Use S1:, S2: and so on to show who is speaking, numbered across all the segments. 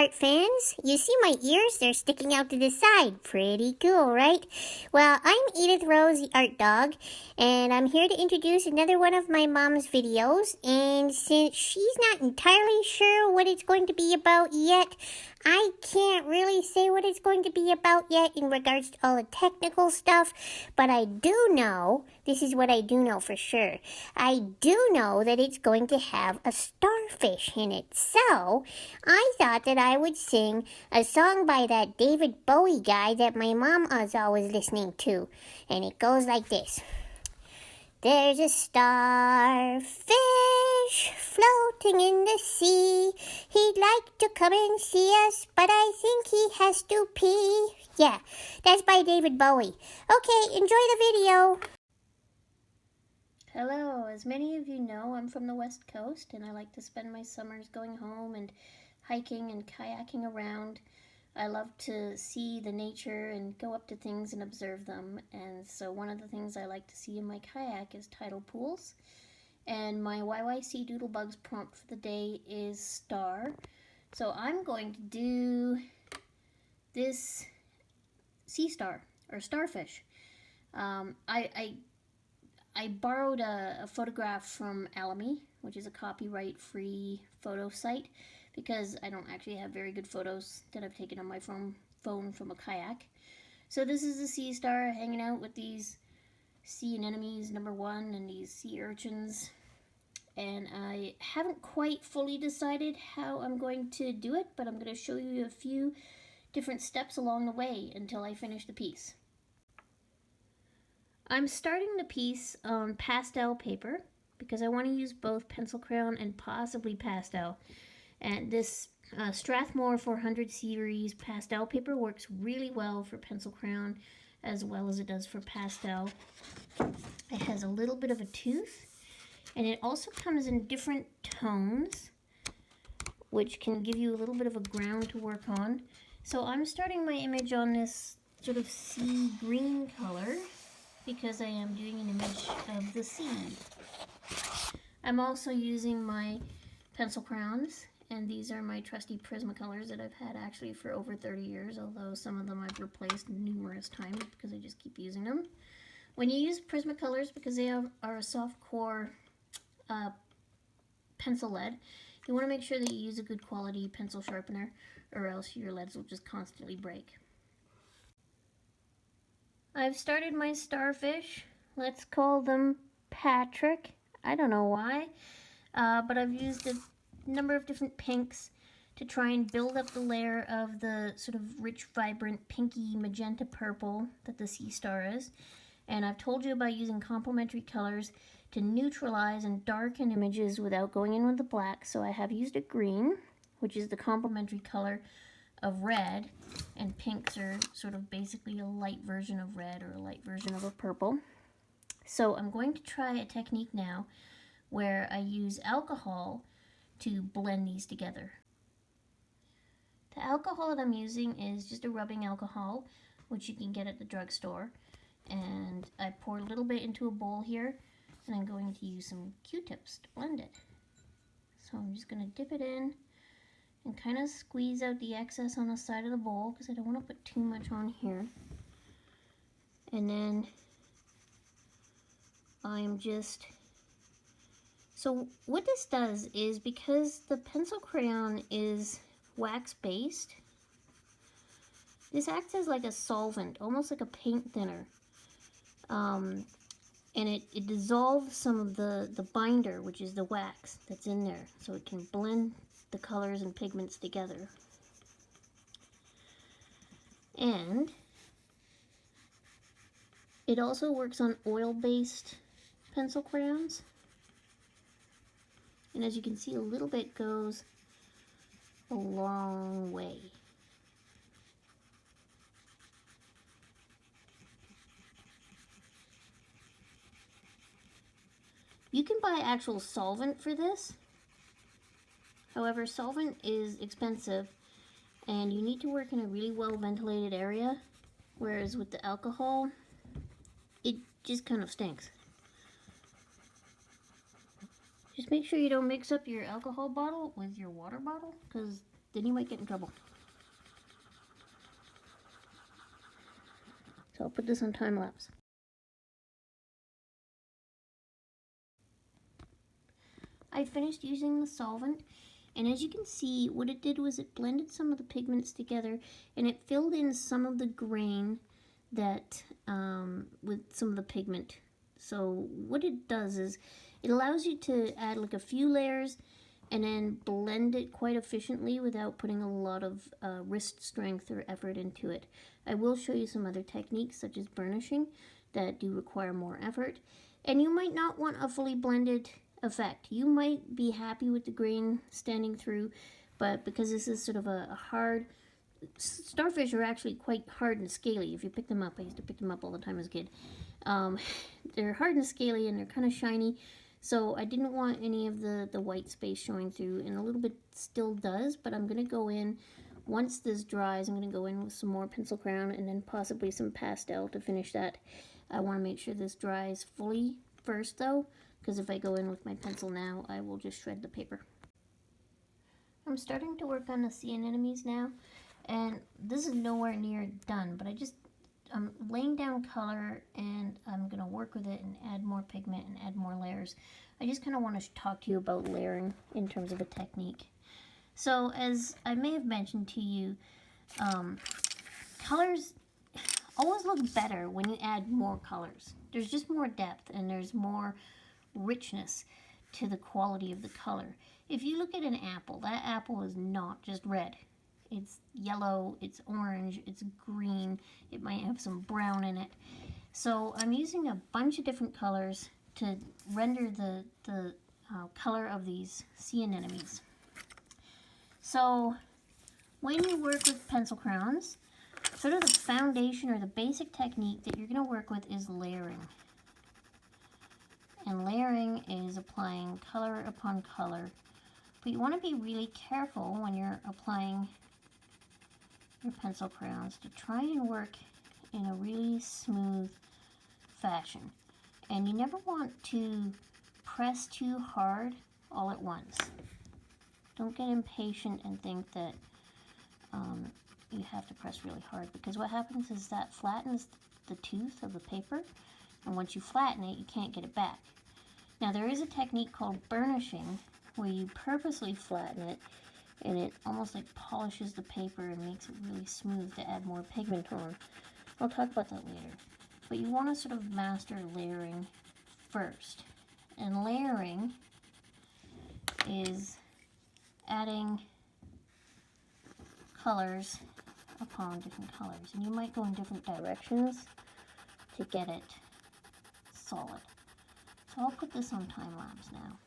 S1: art fans. You see my ears? They're sticking out to the side. Pretty cool, right? Well, I'm Edith Rose, the art dog, and I'm here to introduce another one of my mom's videos. And since she's not entirely sure what it's going to be about yet, I can't really say what it's going to be about yet in regards to all the technical stuff, but I do know, this is what I do know for sure, I do know that it's going to have a starfish in it. So, I thought that I would sing a song by that David Bowie guy that my mom is always listening to, and it goes like this. There's a starfish floating in the sea. He'd like to come and see us, but I think he has to pee. Yeah, that's by David Bowie. Okay, enjoy the video.
S2: Hello, as many of you know, I'm from the West Coast and I like to spend my summers going home and hiking and kayaking around. I love to see the nature and go up to things and observe them, and so one of the things I like to see in my kayak is tidal pools. And my YYC Doodlebugs prompt for the day is star. So I'm going to do this sea star, or starfish. I borrowed a photograph from Alamy, which is a copyright-free photo site, because I don't actually have very good photos that I've taken on my phone from a kayak. So this is a sea star hanging out with these sea anemones, number one, and these sea urchins. And I haven't quite fully decided how I'm going to do it, but I'm going to show you a few different steps along the way until I finish the piece. I'm starting the piece on pastel paper because I want to use both pencil crayon and possibly pastel. And this Strathmore 400 series pastel paper works really well for pencil crayon as well as it does for pastel. It has a little bit of a tooth, and it also comes in different tones, which can give you a little bit of a ground to work on. So I'm starting my image on this sort of sea green color because I am doing an image of the sea. I'm also using my pencil crayons, and these are my trusty Prismacolors that I've had actually for over 30 years, although some of them I've replaced numerous times because I just keep using them. When you use Prismacolors, because they are a soft core pencil lead, you want to make sure that you use a good quality pencil sharpener, or else your leads will just constantly break. I've started my starfish. Let's call them Patrick. I don't know why, but I've used a number of different pinks to try and build up the layer of the sort of rich, vibrant, pinky, magenta purple that the sea star is. And I've told you about using complementary colors to neutralize and darken images without going in with the black. So I have used a green, which is the complementary color of red, and pinks are sort of basically a light version of red or a light version of a purple. So I'm going to try a technique now where I use alcohol to blend these together. The alcohol that I'm using is just a rubbing alcohol, which you can get at the drugstore. And I pour a little bit into a bowl here, and I'm going to use some Q-tips to blend it. So I'm just going to dip it in and kind of squeeze out the excess on the side of the bowl because I don't want to put too much on here. And then I'm just... So what this does is, because the pencil crayon is wax based, this acts as like a solvent, almost like a paint thinner. And it dissolves some of the binder, which is the wax that's in there, so it can blend the colors and pigments together. And it also works on oil-based pencil crayons. And as you can see, a little bit goes a long way. You can buy actual solvent for this. However, solvent is expensive and you need to work in a really well ventilated area, whereas with the alcohol, it just kind of stinks. Just make sure you don't mix up your alcohol bottle with your water bottle, because then you might get in trouble. So I'll put this on time lapse. I finished using the solvent, and as you can see, what it did was it blended some of the pigments together, and it filled in some of the grain that with some of the pigment. So what it does is it allows you to add like a few layers and then blend it quite efficiently without putting a lot of wrist strength or effort into it. I will show you some other techniques such as burnishing that do require more effort, and you might not want a fully blended effect. You might be happy with the grain standing through, but because this is sort of a hard, starfish are actually quite hard and scaly. If you pick them up, I used to pick them up all the time as a kid. They're hard and scaly and they're kind of shiny, so I didn't want any of the white space showing through, and a little bit still does, but I'm going to go in, once this dries, I'm going to go in with some more pencil crayon and then possibly some pastel to finish that. I want to make sure this dries fully first though, because if I go in with my pencil now, I will just shred the paper. I'm starting to work on the sea anemones now, and this is nowhere near done, but I'm laying down color and I'm going to work with it and add more pigment and add more layers. I just kind of want to talk to you about layering in terms of a technique. So as I may have mentioned to you, colors always look better when you add more colors. There's just more depth and there's more richness to the quality of the color. If you look at an apple, that apple is not just red. It's yellow, it's orange, it's green, it might have some brown in it. So I'm using a bunch of different colors to render the color of these sea anemones. So when you work with pencil crayons, sort of the foundation or the basic technique that you're going to work with is layering. And layering is applying color upon color. But you want to be really careful when you're applying your pencil crayons to try and work in a really smooth fashion. And you never want to press too hard all at once. Don't get impatient and think that you have to press really hard, because what happens is that flattens the tooth of the paper, and once you flatten it, you can't get it back. Now there is a technique called burnishing where you purposely flatten it, and it almost like polishes the paper and makes it really smooth to add more pigment on. I'll talk about that later. But you want to sort of master layering first. And layering is adding colors upon different colors. And you might go in different directions to get it solid. So I'll put this on time lapse now.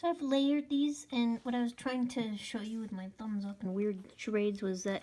S2: So I've layered these, and what I was trying to show you with my thumbs up and weird charades was that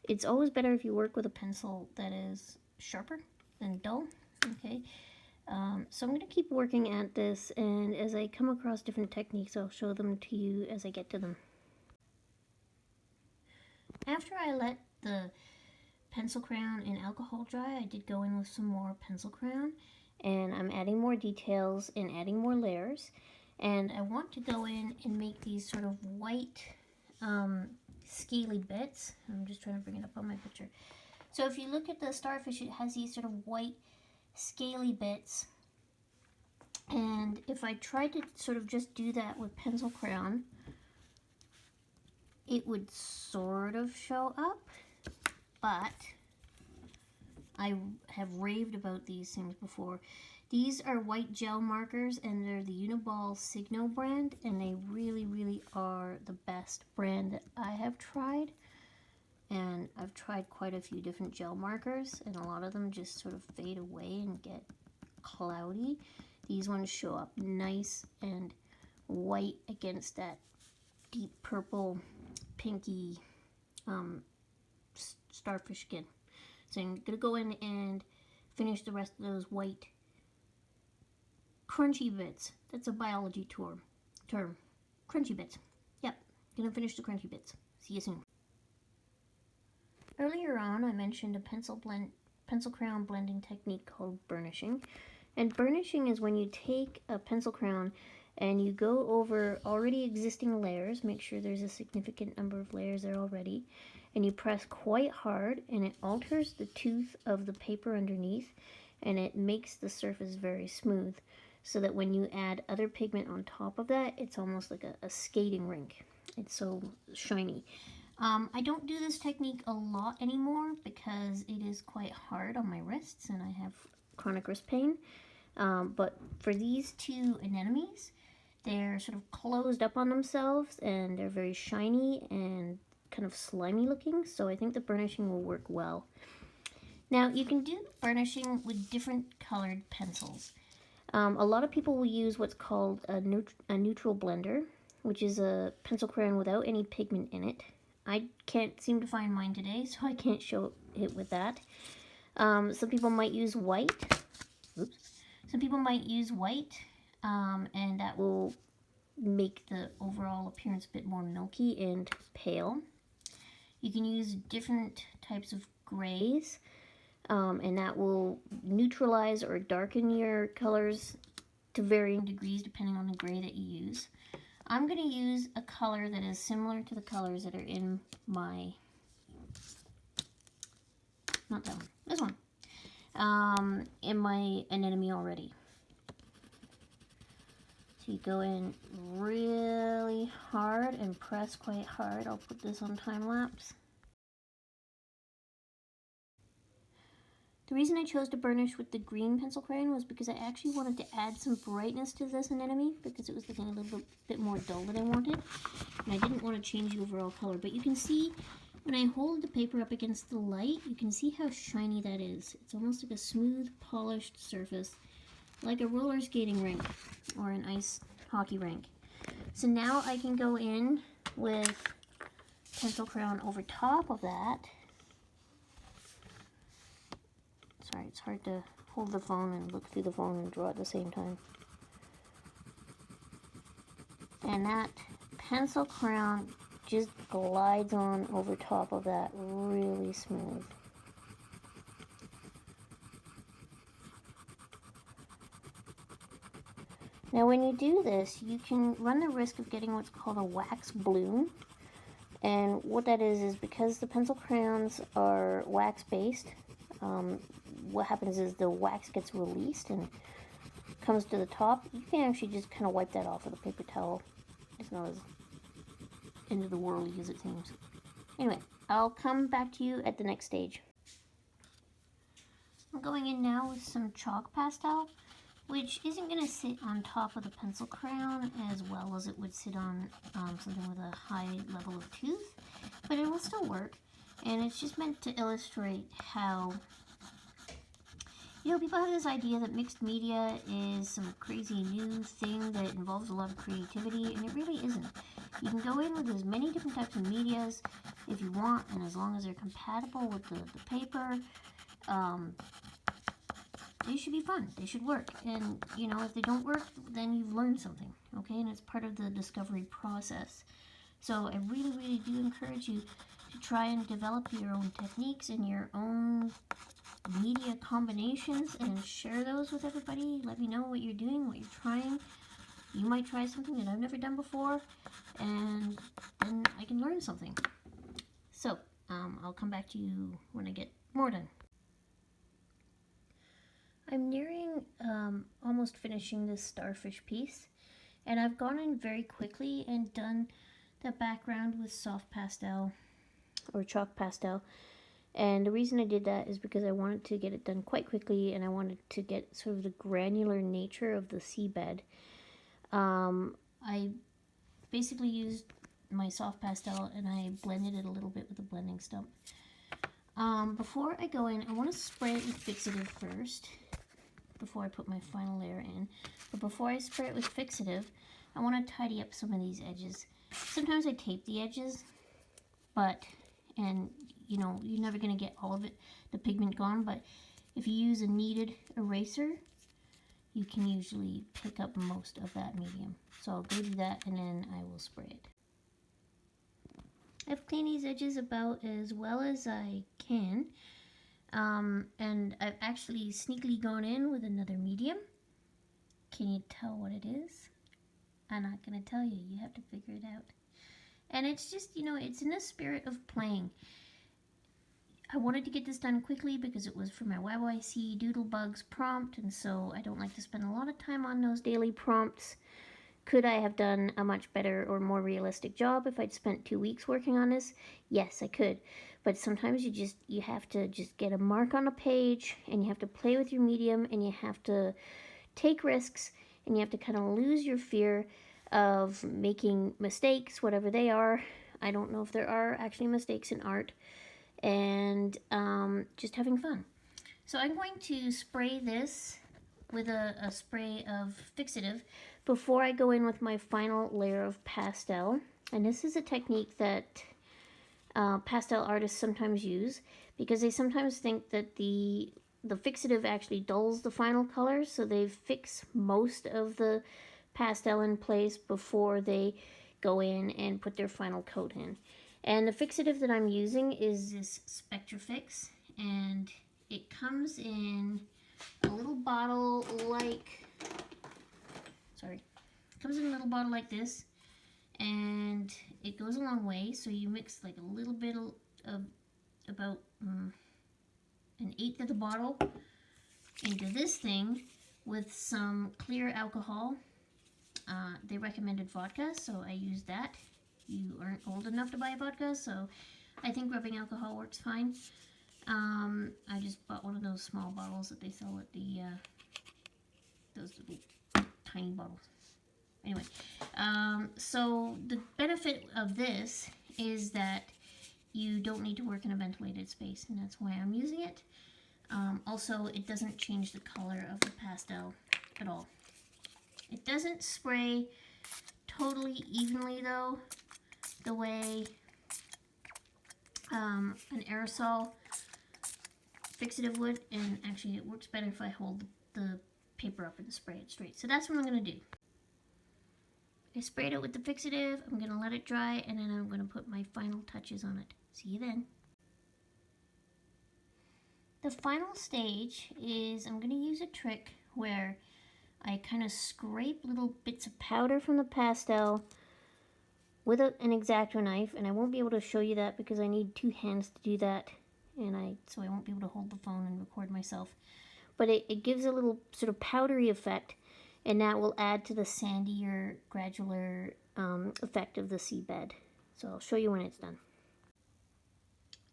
S2: it's always better if you work with a pencil that is sharper than dull, okay? So I'm going to keep working at this, and as I come across different techniques, I'll show them to you as I get to them. After I let the pencil crayon and alcohol dry, I did go in with some more pencil crayon, and I'm adding more details and adding more layers. And I want to go in and make these sort of white scaly bits. I'm just trying to bring it up on my picture. So if you look at the starfish, it has these sort of white scaly bits. And if I tried to sort of just do that with pencil crayon, it would sort of show up. But I have raved about these things before. These are white gel markers, and they're the Uniball Signo brand, and they really, really are the best brand that I have tried. And I've tried quite a few different gel markers, and a lot of them just sort of fade away and get cloudy. These ones show up nice and white against that deep purple, pinky starfish skin. So I'm going to go in and finish the rest of those white crunchy bits. That's a biology term. Crunchy bits. Yep, gonna finish the crunchy bits. See you soon. Earlier on, I mentioned a pencil crayon blending technique called burnishing. And burnishing is when you take a pencil crayon and you go over already existing layers, make sure there's a significant number of layers there already, and you press quite hard and it alters the tooth of the paper underneath and it makes the surface very smooth so that when you add other pigment on top of that, it's almost like a skating rink. It's so shiny. I don't do this technique a lot anymore because it is quite hard on my wrists and I have chronic wrist pain. But for these two anemones, they're sort of closed up on themselves and they're very shiny and kind of slimy looking, so I think the burnishing will work well. Now you can do burnishing with different colored pencils. A lot of people will use what's called a neutral blender, which is a pencil crayon without any pigment in it. I can't seem to find mine today, so I can't show it with that. Some people might use white. Oops. Some people might use white, and that will make the overall appearance a bit more milky and pale. You can use different types of grays, and that will neutralize or darken your colors to varying degrees depending on the gray that you use. I'm going to use a color that is similar to the colors that are in my, not that one, this one, in my anemone already. So you go in really hard and press quite hard. I'll put this on time lapse. The reason I chose to burnish with the green pencil crayon was because I actually wanted to add some brightness to this anemone because it was looking a little bit more dull than I wanted. And I didn't want to change the overall color. But you can see when I hold the paper up against the light, you can see how shiny that is. It's almost like a smooth, polished surface, like a roller skating rink or an ice hockey rink. So now I can go in with pencil crayon over top of that. Sorry, it's hard to hold the phone and look through the phone and draw at the same time. And that pencil crayon just glides on over top of that really smooth. Now when you do this, you can run the risk of getting what's called a wax bloom. And what that is because the pencil crayons are wax based, what happens is the wax gets released and comes to the top. You can actually just kind of wipe that off with a paper towel. It's not as end of the world as it seems. Anyway, I'll come back to you at the next stage. I'm going in now with some chalk pastel, which isn't going to sit on top of the pencil crayon as well as it would sit on something with a high level of tooth, but it will still work. And it's just meant to illustrate how, you know, people have this idea that mixed media is some crazy new thing that involves a lot of creativity, and it really isn't. You can go in with as many different types of medias if you want, and as long as they're compatible with the paper, they should be fun. They should work. And, you know, if they don't work, then you've learned something, okay? And it's part of the discovery process. So I really, really do encourage you to try and develop your own techniques and your own media combinations and share those with everybody. Let me know what you're doing, what you're trying. You might try something that I've never done before, and then I can learn something. So, I'll come back to you when I get more done. I'm nearing almost finishing this starfish piece, and I've gone in very quickly and done the background with soft pastel or chalk pastel. And the reason I did that is because I wanted to get it done quite quickly, and I wanted to get sort of the granular nature of the seabed. I basically used my soft pastel and I blended it a little bit with a blending stump. Before I go in, I want to spray it with fixative first, before I put my final layer in. But before I spray it with fixative, I want to tidy up some of these edges. Sometimes I tape the edges, and you know, you're never going to get all of it, the pigment gone, but if you use a kneaded eraser, you can usually pick up most of that medium. So I'll go do that and then I will spray it. I've cleaned these edges about as well as I can. And I've actually sneakily gone in with another medium. Can you tell what it is? I'm not going to tell you. You have to figure it out. And it's just, it's in the spirit of playing. I wanted to get this done quickly because it was for my YYC Doodlebugs prompt, and so I don't like to spend a lot of time on those daily prompts. Could I have done a much better or more realistic job if I'd spent 2 weeks working on this? Yes, I could. But sometimes you have to just get a mark on a page, and you have to play with your medium, and you have to take risks, and you have to kind of lose your fear of making mistakes, whatever they are. I don't know if there are actually mistakes in art. And just having fun. So I'm going to spray this with a spray of fixative before I go in with my final layer of pastel. And this is a technique that pastel artists sometimes use because they sometimes think that the fixative actually dulls the final color, so they fix most of the pastel in place before they go in and put their final coat in. And the fixative that I'm using is this Spectrafix, and it comes in a little bottle like, this, and it goes a long way. So you mix like a little bit of about an eighth of the bottle into this thing with some clear alcohol. They recommended vodka, so I used that. You aren't old enough to buy a vodka, so I think rubbing alcohol works fine. I just bought one of those small bottles that they sell at the those little tiny bottles. Anyway, so the benefit of this is that you don't need to work in a ventilated space, and that's why I'm using it. Also, it doesn't change the color of the pastel at all. It doesn't spray totally evenly though, the way an aerosol fixative would, and actually it works better if I hold the paper up and spray it straight. So that's what I'm going to do. I sprayed it with the fixative, I'm going to let it dry, and then I'm going to put my final touches on it. See you then. The final stage is I'm going to use a trick where I kind of scrape little bits of powder from the pastel with an X-Acto knife, and I won't be able to show you that because I need 2 hands to do that, and so I won't be able to hold the phone and record myself. But it gives a little sort of powdery effect, and that will add to the sandier, gradular effect of the seabed. So I'll show you when it's done.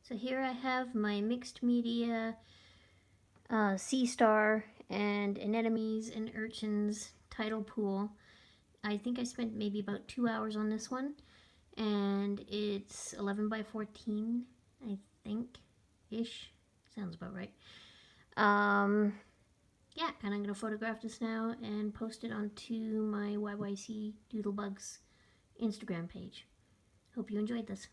S2: So here I have my mixed media sea star and anemones and urchins tidal pool. I think I spent maybe about 2 hours on this one, and it's 11 by 14, I think, ish. Sounds about right. Yeah, and I'm going to photograph this now and post it onto my YYC Doodlebugs Instagram page. Hope you enjoyed this.